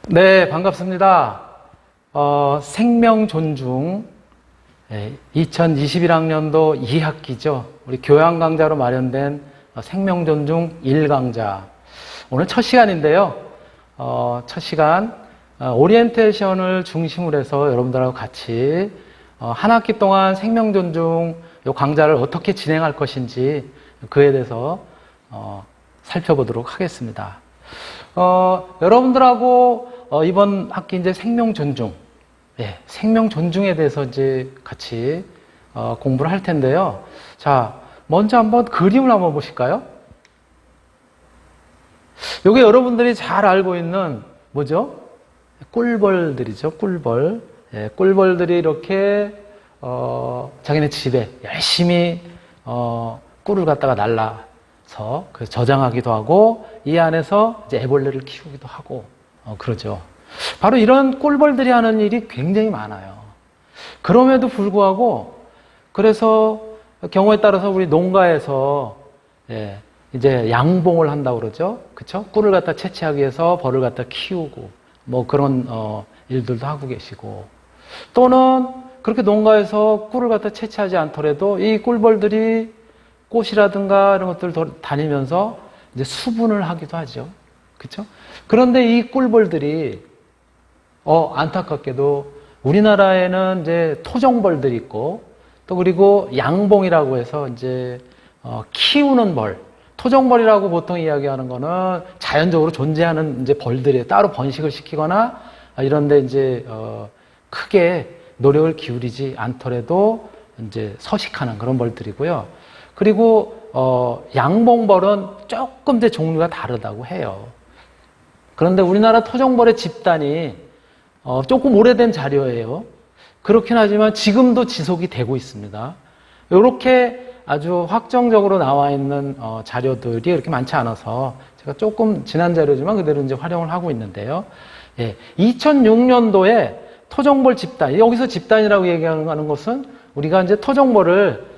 네, 반갑습니다. 생명 존중 2021학년도 2학기죠. 우리 교양 강좌로 마련된 생명 존중 1강좌. 오늘 첫 시간인데요. 첫 시간 오리엔테이션을 중심으로 해서 여러분들하고 같이 한 학기 동안 생명 존중 이 강좌를 어떻게 진행할 것인지 그에 대해서 살펴보도록 하겠습니다. 여러분들하고 이번 학기 이제 생명 존중, 생명 존중에 대해서 이제 같이 공부를 할 텐데요. 자, 먼저 한번 그림을 한번 보실까요? 이게 여러분들이 잘 알고 있는 뭐죠? 꿀벌들이죠, 꿀벌. 꿀벌들이 이렇게 자기네 집에 열심히 꿀을 갖다가 날라서 저장하기도 하고 이 안에서 이제 애벌레를 키우기도 하고 그러죠. 바로 이런 꿀벌들이 하는 일이 굉장히 많아요. 그럼에도 불구하고 그래서 경우에 따라서 우리 농가에서 이제 양봉을 한다고 그러죠. 그쵸? 꿀을 갖다 채취하기 위해서 벌을 갖다 키우고 뭐 그런 일들도 하고 계시고 또는 그렇게 농가에서 꿀을 갖다 채취하지 않더라도 이 꿀벌들이 꽃이라든가 이런 것들을 다니면서 이제 수분을 하기도 하죠. 그쵸? 그런데 이 꿀벌들이 안타깝게도 우리나라에는 이제 토종벌들이 있고 또 그리고 양봉이라고 해서 이제 키우는 벌. 토종벌이라고 보통 이야기하는 거는 자연적으로 존재하는 이제 벌들이 따로 번식을 시키거나 이런데 이제 크게 노력을 기울이지 않더라도 이제 서식하는 그런 벌들이고요. 그리고 양봉벌은 조금 더 종류가 다르다고 해요. 그런데 우리나라 토종벌의 집단이 조금 오래된 자료예요. 그렇긴 하지만 지금도 지속이 되고 있습니다. 이렇게 아주 확정적으로 나와 있는 자료들이 그렇게 많지 않아서 제가 조금 지난 자료지만 그대로 이제 활용을 하고 있는데요. 2006년도에 토종벌 집단, 여기서 집단이라고 얘기하는 것은 우리가 이제 토종벌을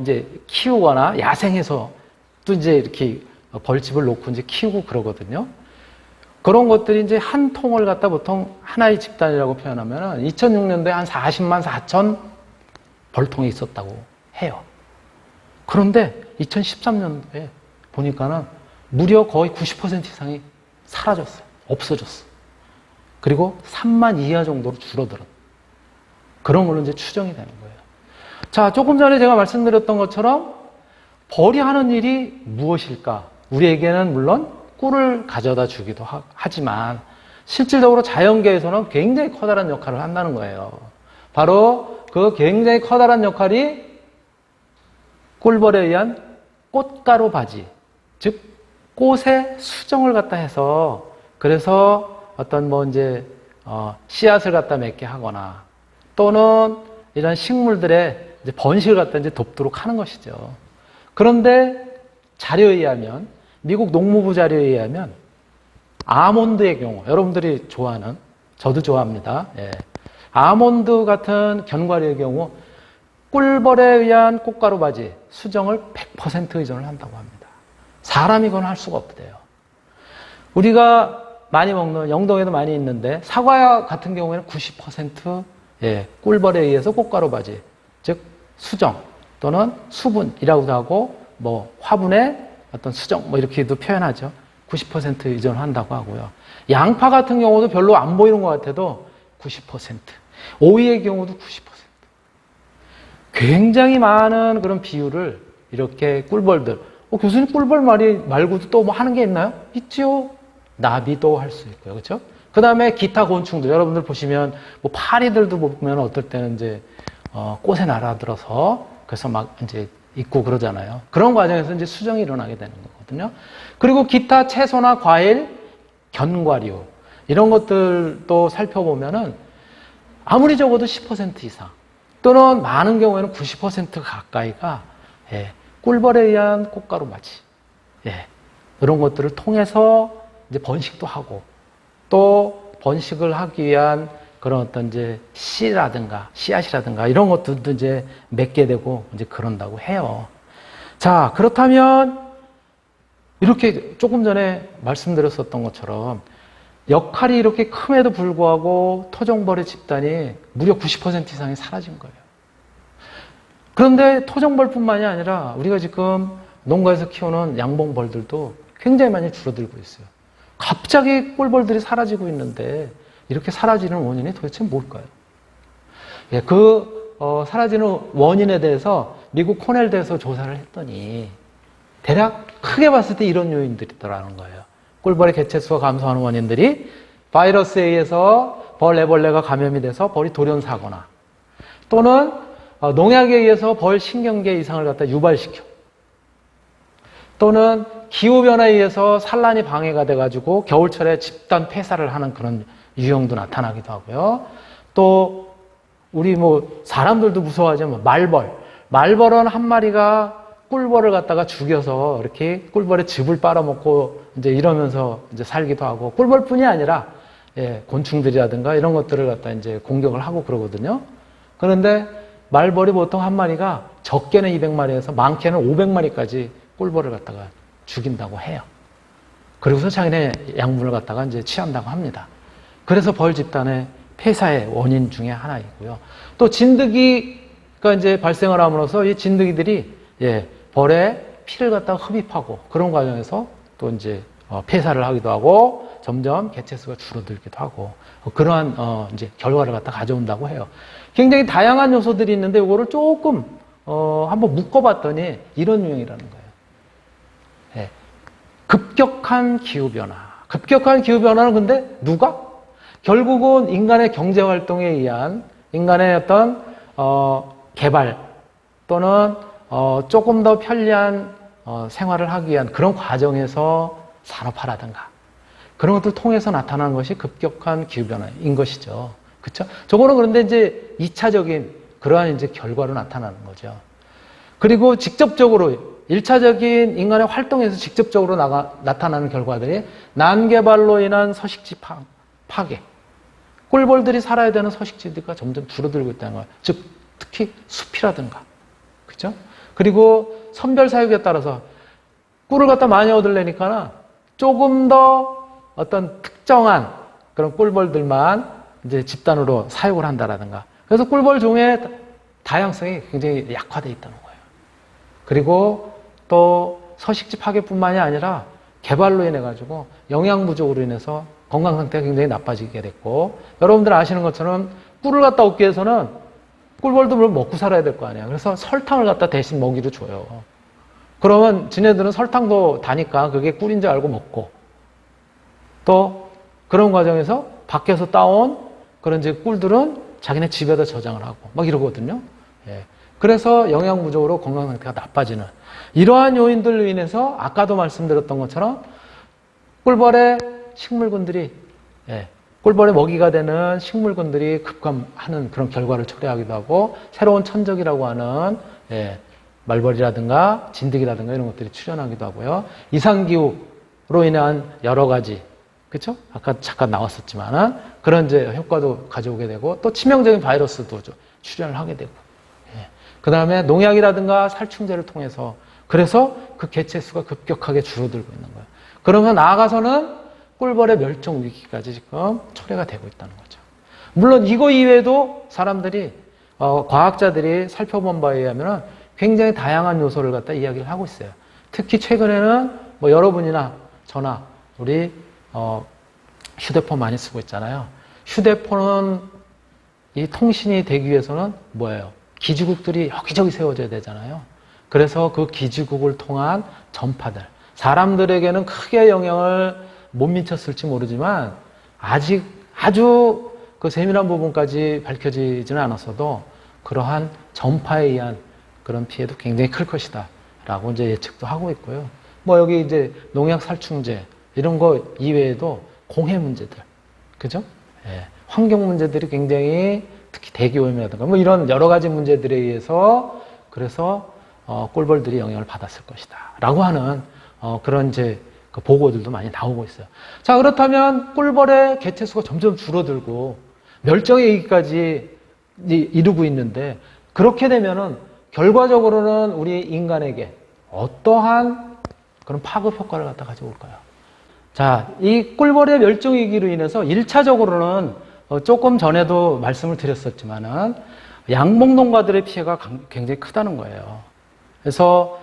이제 키우거나 야생에서 또 이제 이렇게 벌집을 놓고 이제 키우고 그러거든요. 그런 것들이 이제 한 통을 갖다 보통 하나의 집단이라고 표현하면 2006년도에 한 40만 4천 벌통이 있었다고 해요. 그런데 2013년도에 보니까는 무려 거의 90% 이상이 사라졌어요. 없어졌어. 그리고 3만 이하 정도로 줄어들은 그런 걸로 이제 추정이 되는 거예요. 자, 조금 전에 제가 말씀드렸던 것처럼 벌이 하는 일이 무엇일까? 우리에게는 물론 꿀을 가져다 주기도 하지만 실질적으로 자연계에서는 굉장히 커다란 역할을 한다는 거예요. 바로 그 굉장히 커다란 역할이 꿀벌에 의한 꽃가루 바지, 즉 꽃의 수정을 갖다 해서 그래서 어떤 뭐 이제 씨앗을 갖다 맺게 하거나 또는 이런 식물들의 이제 번식을 갖다 이제 돕도록 하는 것이죠. 그런데 자료에 의하면 미국 농무부 자료에 의하면 아몬드의 경우 여러분들이 좋아하는 저도 좋아합니다. 아몬드 같은 견과류의 경우 꿀벌에 의한 꽃가루 바지 수정을 100% 의존을 한다고 합니다. 사람이 그건 할 수가 없대요. 우리가 많이 먹는 영동에도 많이 있는데 사과 같은 경우에는 90% 꿀벌에 의해서 꽃가루 바지 즉 수정 또는 수분이라고도 하고 뭐 화분의 어떤 수정 뭐 이렇게도 표현하죠. 90% 의존한다고 하고요. 양파 같은 경우도 별로 안 보이는 것 같아도 90%. 오이의 경우도 90%. 굉장히 많은 그런 비율을 이렇게 꿀벌들. 교수님 꿀벌 말고도 또 뭐 하는 게 있나요? 있지요. 나비도 할 수 있고요. 그렇죠? 그 다음에 기타 곤충들. 여러분들 보시면 뭐 파리들도 보면 어떨 때는 이제 꽃에 날아들어서 그래서 막 이제 있고 그러잖아요. 그런 과정에서 이제 수정이 일어나게 되는 거거든요. 그리고 기타 채소나 과일, 견과류 이런 것들도 살펴보면은 아무리 적어도 10% 이상 또는 많은 경우에는 90% 가까이가 꿀벌에 의한 꽃가루 바지 이런 것들을 통해서 이제 번식도 하고 또 번식을 하기 위한 그런 어떤 이제 씨앗이라든가 이런 것들도 이제 맺게 되고 이제 그런다고 해요. 자, 그렇다면 이렇게 조금 전에 말씀드렸었던 것처럼 역할이 이렇게 큼에도 불구하고 토종벌의 집단이 무려 90% 이상이 사라진 거예요. 그런데 토종벌뿐만이 아니라 우리가 지금 농가에서 키우는 양봉벌들도 굉장히 많이 줄어들고 있어요. 갑자기 꿀벌들이 사라지고 있는데 이렇게 사라지는 원인이 도대체 뭘까요? 예, 사라지는 원인에 대해서 미국 코넬대에서 조사를 했더니 대략 크게 봤을 때 이런 요인들이 있더라는 거예요. 꿀벌의 개체수가 감소하는 원인들이 바이러스에 의해서 애벌레가 감염이 돼서 벌이 돌연사거나 또는 농약에 의해서 벌 신경계 이상을 갖다 유발시켜 또는 기후변화에 의해서 산란이 방해가 돼가지고 겨울철에 집단 폐사를 하는 그런 유형도 나타나기도 하고요. 또 우리 사람들도 무서워하지만 말벌은 한 마리가 꿀벌을 갖다가 죽여서 이렇게 꿀벌의 즙을 빨아먹고 이제 이러면서 이제 살기도 하고 꿀벌뿐이 아니라 곤충들이라든가 이런 것들을 갖다 이제 공격을 하고 그러거든요. 그런데 말벌이 보통 한 마리가 적게는 200마리에서 많게는 500마리까지 꿀벌을 갖다가 죽인다고 해요. 그리고서 자기네 양분을 갖다가 이제 취한다고 합니다. 그래서 벌 집단의 폐사의 원인 중에 하나이고요. 또 진드기가 이제 발생을 함으로써 이 진드기들이 벌의 피를 갖다가 흡입하고 그런 과정에서 또 이제 폐사를 하기도 하고 점점 개체수가 줄어들기도 하고 그러한 이제 결과를 갖다 가져온다고 해요. 굉장히 다양한 요소들이 있는데 이거를 조금 한번 묶어봤더니 이런 유형이라는 거예요. 급격한 기후변화. 급격한 기후변화는 근데 누가? 결국은 인간의 경제활동에 의한 인간의 어떤 개발 또는 조금 더 편리한 생활을 하기 위한 그런 과정에서 산업화라든가 그런 것들을 통해서 나타나는 것이 급격한 기후변화인 것이죠. 그렇죠? 저거는 그런데 이제 2차적인 그러한 이제 결과로 나타나는 거죠. 그리고 직접적으로 1차적인 인간의 활동에서 직접적으로 나타나는 결과들이 난개발로 인한 서식지 파괴. 꿀벌들이 살아야 되는 서식지가 점점 줄어들고 있다는 거예요. 즉, 특히 숲이라든가. 그죠? 그리고 선별 사육에 따라서 꿀을 갖다 많이 얻으려니까 조금 더 어떤 특정한 그런 꿀벌들만 이제 집단으로 사육을 한다라든가. 그래서 꿀벌 종의 다양성이 굉장히 약화되어 있다는 거예요. 그리고 또 서식지 파괴뿐만이 아니라 개발로 인해 가지고 영양 부족으로 인해서 건강 상태가 굉장히 나빠지게 됐고 여러분들 아시는 것처럼 꿀을 갖다 얻기 위해서는 꿀벌도 물론 먹고 살아야 될 거 아니야. 그래서 설탕을 갖다 대신 먹이로 줘요. 그러면 지네들은 설탕도 다니까 그게 꿀인 줄 알고 먹고 또 그런 과정에서 밖에서 따온 그런 이제 꿀들은 자기네 집에다 저장을 하고 막 이러거든요. 그래서 영양 부족으로 건강 상태가 나빠지는 이러한 요인들로 인해서 아까도 말씀드렸던 것처럼 꿀벌의 식물군들이 꿀벌의 먹이가 되는 식물군들이 급감하는 그런 결과를 초래하기도 하고 새로운 천적이라고 하는 말벌이라든가 진드기라든가 이런 것들이 출현하기도 하고요. 이상기후로 인한 여러 가지 그렇죠? 아까 잠깐 나왔었지만은 그런 이제 효과도 가져오게 되고 또 치명적인 바이러스도 출현을 하게 되고 그 다음에 농약이라든가 살충제를 통해서 그래서 그 개체수가 급격하게 줄어들고 있는 거예요. 그러면 나아가서는 꿀벌의 멸종 위기까지 지금 초래가 되고 있다는 거죠. 물론 이거 이외에도 사람들이 과학자들이 살펴본 바에 의하면 굉장히 다양한 요소를 갖다 이야기를 하고 있어요. 특히 최근에는 뭐 여러분이나 저나 우리 휴대폰 많이 쓰고 있잖아요. 휴대폰은 이 통신이 되기 위해서는 뭐예요? 기지국들이 여기저기 세워져야 되잖아요. 그래서 그 기지국을 통한 전파들, 사람들에게는 크게 영향을 못 미쳤을지 모르지만 아직 아주 그 세밀한 부분까지 밝혀지지는 않았어도 그러한 전파에 의한 그런 피해도 굉장히 클 것이다 라고 이제 예측도 하고 있고요. 뭐 여기 이제 농약 살충제 이런 거 이외에도 공해 문제들, 그죠? 환경 문제들이 굉장히 특히 대기오염이라든가 뭐 이런 여러 가지 문제들에 의해서 그래서 꿀벌들이 영향을 받았을 것이다 라고 하는 그런 이제 그 보고들도 많이 나오고 있어요. 자, 그렇다면 꿀벌의 개체수가 점점 줄어들고 멸종의 위기까지 이루고 있는데 그렇게 되면은 결과적으로는 우리 인간에게 어떠한 그런 파급 효과를 갖다 가져올까요? 자, 이 꿀벌의 멸종위기로 인해서 1차적으로는 조금 전에도 말씀을 드렸었지만은 양봉농가들의 피해가 굉장히 크다는 거예요. 그래서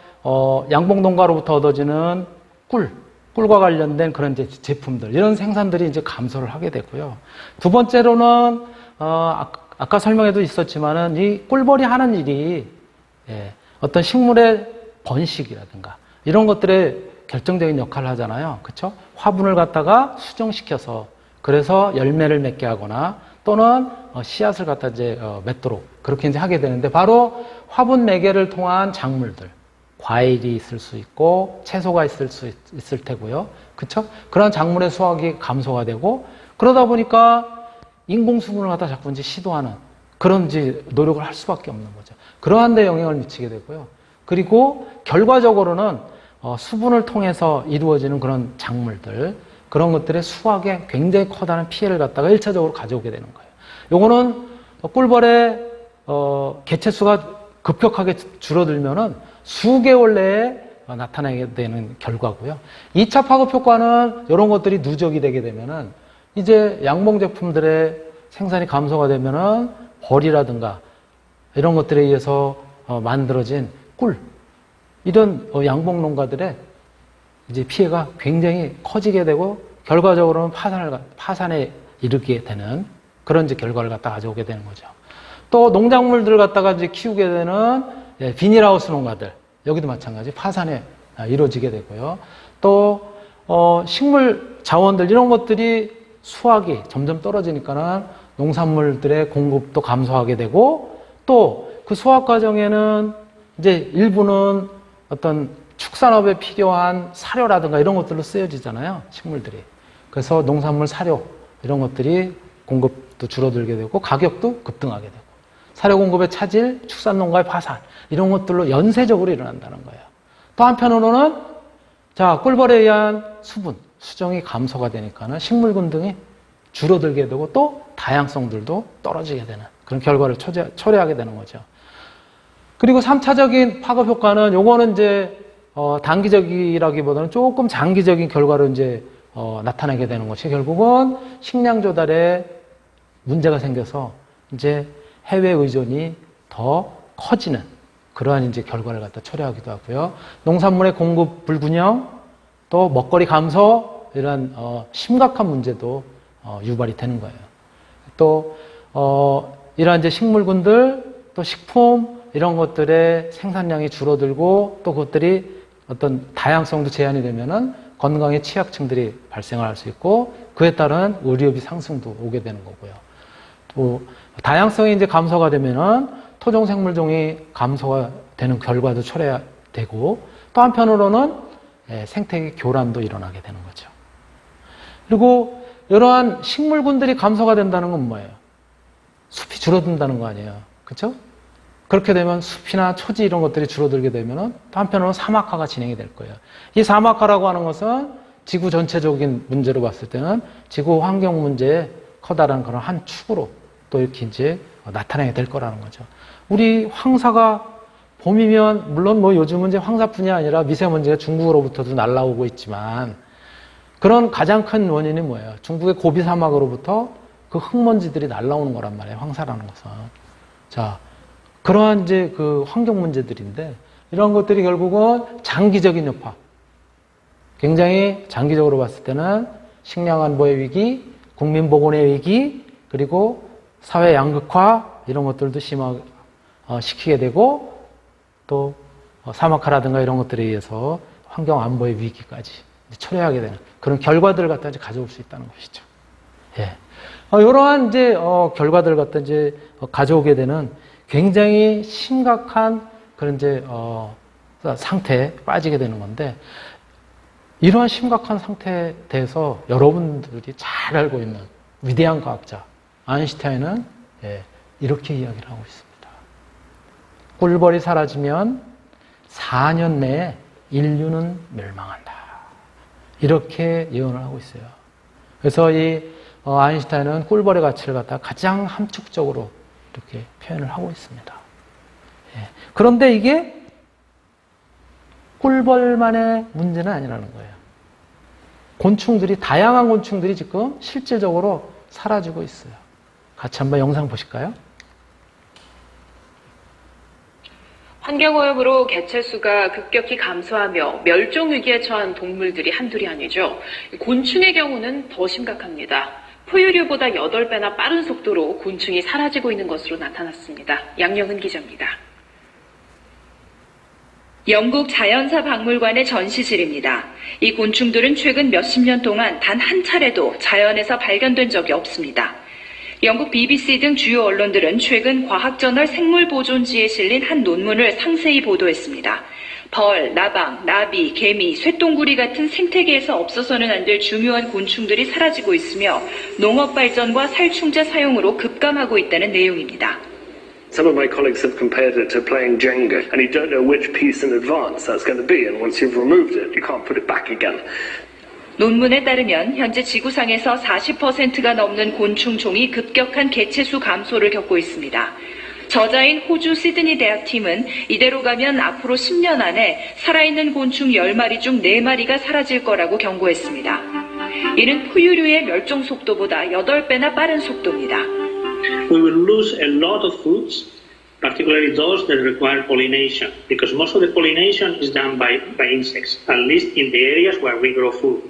양봉농가로부터 얻어지는 꿀과 관련된 그런 이제 제품들, 이런 생산들이 이제 감소를 하게 되고요. 두 번째로는 아까 설명에도 있었지만은 이 꿀벌이 하는 일이 어떤 식물의 번식이라든가 이런 것들에 결정적인 역할을 하잖아요. 그렇죠? 화분을 갖다가 수정시켜서 그래서 열매를 맺게 하거나 또는 씨앗을 갖다 이제 맺도록 그렇게 이제 하게 되는데, 바로 화분 매개를 통한 작물들, 과일이 있을 수 있고 채소가 있을 수 있을 테고요. 그렇죠? 그런 작물의 수확이 감소가 되고, 그러다 보니까 인공 수분을 갖다 자꾸 이제 시도하는 그런 이제 노력을 할 수밖에 없는 거죠. 그러한 데 영향을 미치게 되고요. 그리고 결과적으로는 수분을 통해서 이루어지는 그런 작물들, 그런 것들의 수확에 굉장히 커다란 피해를 갖다가 1차적으로 가져오게 되는 거예요. 요거는 꿀벌의 개체수가 급격하게 줄어들면은 수개월 내에 나타나게 되는 결과고요. 2차 파급 효과는 이런 것들이 누적이 되게 되면은 이제 양봉 제품들의 생산이 감소가 되면은 벌이라든가 이런 것들에 의해서 만들어진 꿀, 이런 양봉 농가들의 이제 피해가 굉장히 커지게 되고 결과적으로는 파산에 이르게 되는 그런 이제 결과를 갖다 가져오게 되는 거죠. 또 농작물들을 갖다가 이제 키우게 되는 비닐하우스 농가들, 여기도 마찬가지 파산에 이루어지게 되고요. 또 식물 자원들, 이런 것들이 수확이 점점 떨어지니까는 농산물들의 공급도 감소하게 되고, 또 그 수확 과정에는 이제 일부는 어떤 축산업에 필요한 사료라든가 이런 것들로 쓰여지잖아요, 식물들이. 그래서 농산물 사료 이런 것들이 공급도 줄어들게 되고 가격도 급등하게 되고, 사료 공급의 차질, 축산농가의 파산, 이런 것들로 연쇄적으로 일어난다는 거예요. 또 한편으로는 자, 꿀벌에 의한 수정이 감소가 되니까는 식물군 등이 줄어들게 되고 또 다양성들도 떨어지게 되는 그런 결과를 초래하게 되는 거죠. 그리고 3차적인 파급 효과는, 요거는 이제 단기적이라기보다는 조금 장기적인 결과로 이제 나타나게 되는 것이, 결국은 식량 조달에 문제가 생겨서 이제 해외 의존이 더 커지는 그러한 이제 결과를 갖다 초래하기도 하고요. 농산물의 공급 불균형, 또 먹거리 감소, 이런 심각한 문제도 유발이 되는 거예요. 또 이러한 이제 식물군들, 또 식품 이런 것들의 생산량이 줄어들고 또 그것들이 어떤 다양성도 제한이 되면은 건강에 취약층들이 발생을 할 수 있고 그에 따른 의료비 상승도 오게 되는 거고요. 또 다양성이 이제 감소가 되면은 토종 생물종이 감소가 되는 결과도 초래되고, 또 한편으로는 생태계 교란도 일어나게 되는 거죠. 그리고 이러한 식물군들이 감소가 된다는 건 뭐예요? 숲이 줄어든다는 거 아니에요. 그렇죠? 그렇게 되면 숲이나 초지 이런 것들이 줄어들게 되면은 또 한편으로는 사막화가 진행이 될 거예요. 이 사막화라고 하는 것은 지구 전체적인 문제로 봤을 때는 지구 환경 문제의 커다란 그런 한 축으로 또 이렇게 이제 나타나게 될 거라는 거죠. 우리 황사가 봄이면, 물론 뭐 요즘은 이제 황사뿐이 아니라 미세먼지가 중국으로부터도 날라오고 있지만, 그런 가장 큰 원인이 뭐예요? 중국의 고비 사막으로부터 그 흙먼지들이 날라오는 거란 말이에요, 황사라는 것은. 자, 그러한 이제 그 환경 문제들인데, 이런 것들이 결국은 장기적인 여파, 굉장히 장기적으로 봤을 때는 식량 안보의 위기, 국민 보건의 위기, 그리고 사회 양극화 이런 것들도 심화시키게 되고, 또 사막화라든가 이런 것들에 의해서 환경 안보의 위기까지 초래하게 되는 그런 결과들을 갖다 이제 가져올 수 있다는 것이죠. 예. 이러한 이제 결과들을 갖다 이제 가져오게 되는 굉장히 심각한 그런 이제 상태에 빠지게 되는 건데, 이러한 심각한 상태에 대해서 여러분들이 잘 알고 있는 위대한 과학자 아인슈타인은 이렇게 이야기를 하고 있습니다. 꿀벌이 사라지면 4년 내에 인류는 멸망한다. 이렇게 예언을 하고 있어요. 그래서 이 아인슈타인은 꿀벌의 가치를 갖다 가장 함축적으로 이렇게 표현을 하고 있습니다. 그런데 이게 꿀벌만의 문제는 아니라는 거예요. 곤충들이, 다양한 곤충들이 지금 실질적으로 사라지고 있어요. 같이 한번 영상 보실까요? 환경오염으로 개체수가 급격히 감소하며 멸종위기에 처한 동물들이 한둘이 아니죠. 곤충의 경우는 더 심각합니다. 포유류보다 8배나 빠른 속도로 곤충이 사라지고 있는 것으로 나타났습니다. 양영은 기자입니다. 영국 자연사 박물관의 전시실입니다. 이 곤충들은 최근 몇십 년 동안 단 한 차례도 자연에서 발견된 적이 없습니다. 영국 BBC 등 주요 언론들은 최근 과학저널 생물보존지에 실린 한 논문을 상세히 보도했습니다. 벌, 나방, 나비, 개미, 쇠똥구리 같은 생태계에서 없어서는 안 될 중요한 곤충들이 사라지고 있으며 농업 발전과 살충제 사용으로 급감하고 있다는 내용입니다. Some of my colleagues have compared it to playing Jenga, and you don't know which piece in advance that's going to be, and once you've removed it, you can't put it back again. 논문에 따르면 현재 지구상에서 40%가 넘는 곤충종이 급격한 개체수 감소를 겪고 있습니다. 저자인 호주 시드니 대학팀은 이대로 가면 앞으로 10년 안에 살아있는 곤충 10마리 중 4마리가 사라질 거라고 경고했습니다. 이는 포유류의 멸종 속도보다 8배나 빠른 속도입니다. We will lose a lot of foods, particularly those that require pollination, because most of the pollination is done by insects, at least in the areas where we grow food.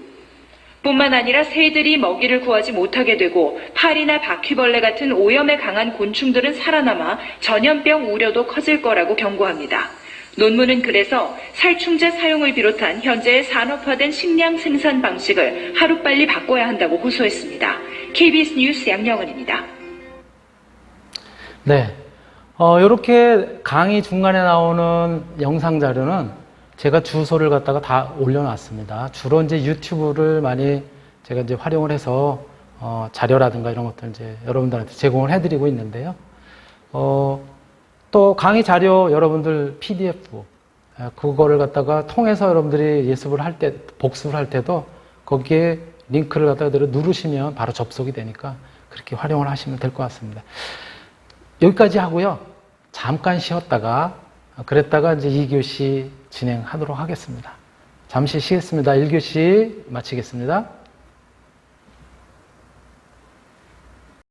뿐만 아니라 새들이 먹이를 구하지 못하게 되고 파리나 바퀴벌레 같은 오염에 강한 곤충들은 살아남아 전염병 우려도 커질 거라고 경고합니다. 논문은 그래서 살충제 사용을 비롯한 현재의 산업화된 식량 생산 방식을 하루빨리 바꿔야 한다고 호소했습니다. KBS 뉴스 양영은입니다. 네. 이렇게 강의 중간에 나오는 영상 자료는 제가 주소를 갖다가 다 올려놨습니다. 주로 이제 유튜브를 많이 제가 이제 활용을 해서, 자료라든가 이런 것들 이제 여러분들한테 제공을 해드리고 있는데요. 또 강의 자료 여러분들 PDF, 그거를 갖다가 통해서 여러분들이 예습을 할 때, 복습을 할 때도 거기에 링크를 갖다가 누르시면 바로 접속이 되니까 그렇게 활용을 하시면 될 것 같습니다. 여기까지 하고요. 잠깐 쉬었다가, 그랬다가 이제 2교시 진행하도록 하겠습니다. 잠시 쉬겠습니다. 1교시 마치겠습니다.